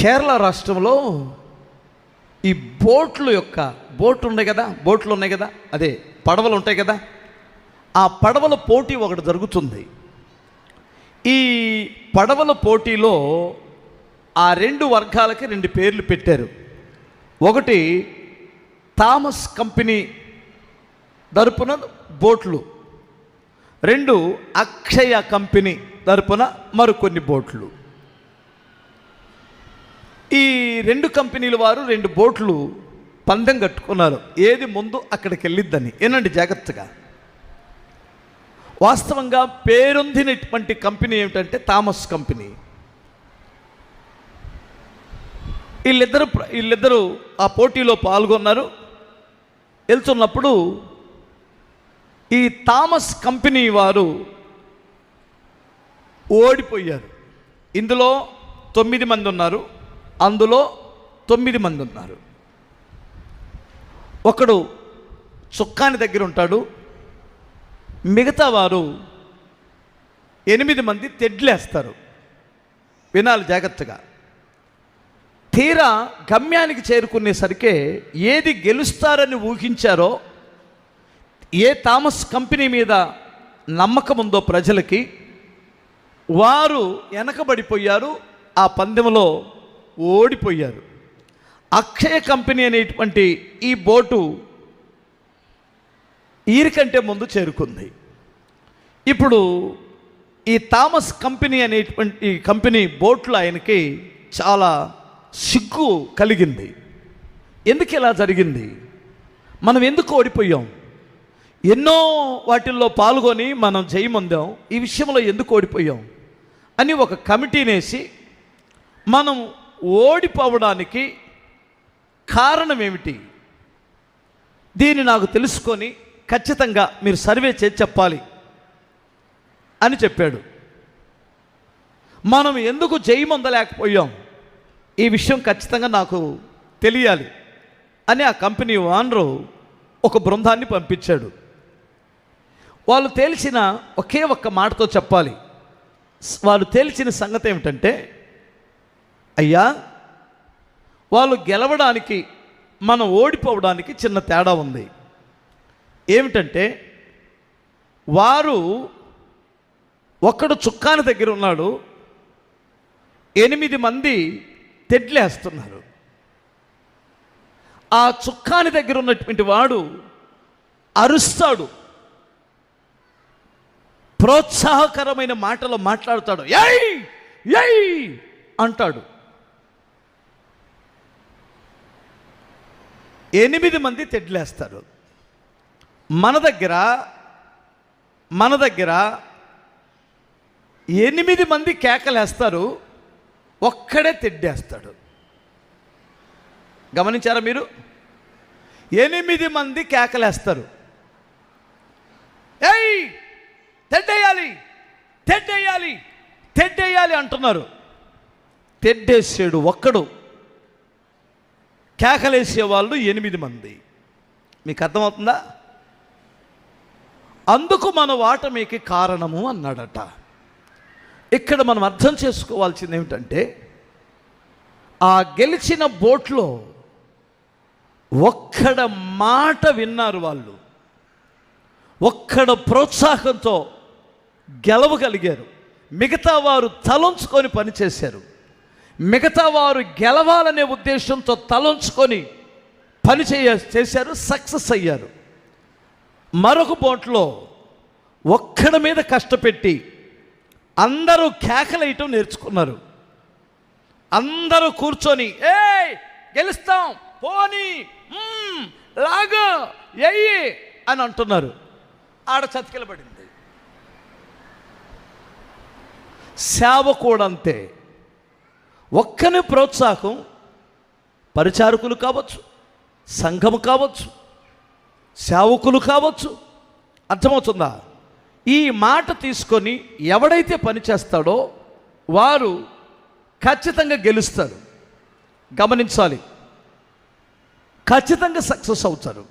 కేరళ రాష్ట్రంలో ఈ బోట్లు ఉన్నాయి కదా అదే పడవలు ఉంటాయి కదా, ఆ పడవల పోటీ ఒకటి జరుగుతుంది. ఈ పడవల పోటీలో ఆ రెండు వర్గాలకి రెండు పేర్లు పెట్టారు. ఒకటి థామస్ కంపెనీ తరపున బోట్లు, రెండు అక్షయ కంపెనీ తరపున మరికొన్ని బోట్లు. ఈ రెండు కంపెనీల వారు రెండు బోట్లు పందెం కట్టుకున్నారు, ఏది ముందు అక్కడికి వెళ్ళిద్దని. ఏనండి జాగ్రత్తగా, వాస్తవంగా పేరొందినటువంటి కంపెనీ ఏమిటంటే థామస్ కంపెనీ. వీళ్ళిద్దరూ ఆ పోటీలో పాల్గొన్నారు. వెళ్తున్నప్పుడు ఈ థామస్ కంపెనీ వారు ఓడిపోయారు. ఇందులో 9 మంది ఉన్నారు, అందులో 9 మంది ఉన్నారు. ఒకడు చుక్కాని దగ్గర ఉంటాడు, మిగతా వారు 8 మంది తెడ్లేస్తారు. వినాలి జాగ్రత్తగా. తీరా గమ్యానికి చేరుకునేసరికి ఏది గెలుస్తారని ఊహించారో, ఏ థామస్ కంపెనీ మీద నమ్మకం ఉందో ప్రజలకి, వారు వెనకబడిపోయారు, ఆ పందెంలో ఓడిపోయారు. అక్షయ కంపెనీ అనేటువంటి ఈ బోటు ఈరికంటే ముందు చేరుకుంది. ఇప్పుడు ఈ థామస్ కంపెనీ అనేటువంటి కంపెనీ బోట్లో ఆయనకి చాలా సిగ్గు కలిగింది. ఎందుకు ఇలా జరిగింది, మనం ఎందుకు ఓడిపోయాం, ఎన్నో వాటిల్లో పాల్గొని మనం జయమొందాం, ఈ విషయంలో ఎందుకు ఓడిపోయాం అని ఒక కమిటీనేసి మనం ఓడిపోవడానికి కారణం ఏమిటి, దీన్ని నాకు తెలుసుకొని ఖచ్చితంగా మీరు సర్వే చేసి చెప్పాలి అని చెప్పాడు. మనం ఎందుకు జయమొందలేకపోయాం, ఈ విషయం ఖచ్చితంగా నాకు తెలియాలి అని ఆ కంపెనీ ఓనరు ఒక బృందాన్ని పంపించాడు. వాళ్ళు తేల్చిన ఒకే ఒక్క మాటతో చెప్పాలి. వాళ్ళు తేల్చిన సంగతి ఏమిటంటే, అయ్యా, వాళ్ళు గెలవడానికి మనం ఓడిపోవడానికి చిన్న తేడా ఉంది. ఏమిటంటే, వారు ఒక్కడు చుక్కాని దగ్గర ఉన్నాడు, 8 మంది తెడ్లేస్తున్నారు. ఆ చుక్కాని దగ్గర ఉన్నటువంటి వాడు అరుస్తాడు, ప్రోత్సాహకరమైన మాటలు మాట్లాడుతాడు, ఏయ్ ఏయ్ అంటాడు. 8 మంది తెడ్లేస్తారు. మన దగ్గర 8 మంది కేకలేస్తారు, ఒక్కడే తెడ్డేస్తాడు. గమనించారా మీరు? 8 మంది కేకలేస్తారు, ఏయ్ తెడ్డేయాలి తెడ్డేయాలి తెడ్డేయాలి అంటున్నారు. తెడ్డేసాడు ఒక్కడు, కేకలేసేవాళ్ళు 8 మంది. మీకు అర్థమవుతుందా? అందుకు మన ఓటమికి కారణము అన్నాడట. ఇక్కడ మనం అర్థం చేసుకోవాల్సింది ఏమిటంటే, ఆ గెలిచిన బోట్లో ఒక్కడ మాట విన్నారు వాళ్ళు, ఒక్కడ ప్రోత్సాహంతో గెలవగలిగారు. మిగతా వారు తలంచుకొని పనిచేశారు. మిగతా వారు గెలవాలనే ఉద్దేశంతో తలంచుకొని చేశారు, సక్సెస్ అయ్యారు. మరొక బోట్లో ఒక్కడ మీద కష్టపెట్టి అందరూ కేకలేయటం నేర్చుకున్నారు. అందరూ కూర్చొని ఏయ్ గెలుస్తాం, పోనీ, లాగా, ఎయ్యి అని అంటున్నారు. ఆడ చతికిలబడింది. సేవ కూడా అంతే. ఒక్కని ప్రోత్సాహం, పరిచారకులు కావచ్చు, సంఘము కావచ్చు, సేవకులు కావచ్చు, అర్థమవుతుందా? ఈ మాట తీసుకొని ఎవడైతే పని చేస్తాడో వారు ఖచ్చితంగా గెలుస్తారు. గమనించాలి, ఖచ్చితంగా సక్సెస్ అవుతారు.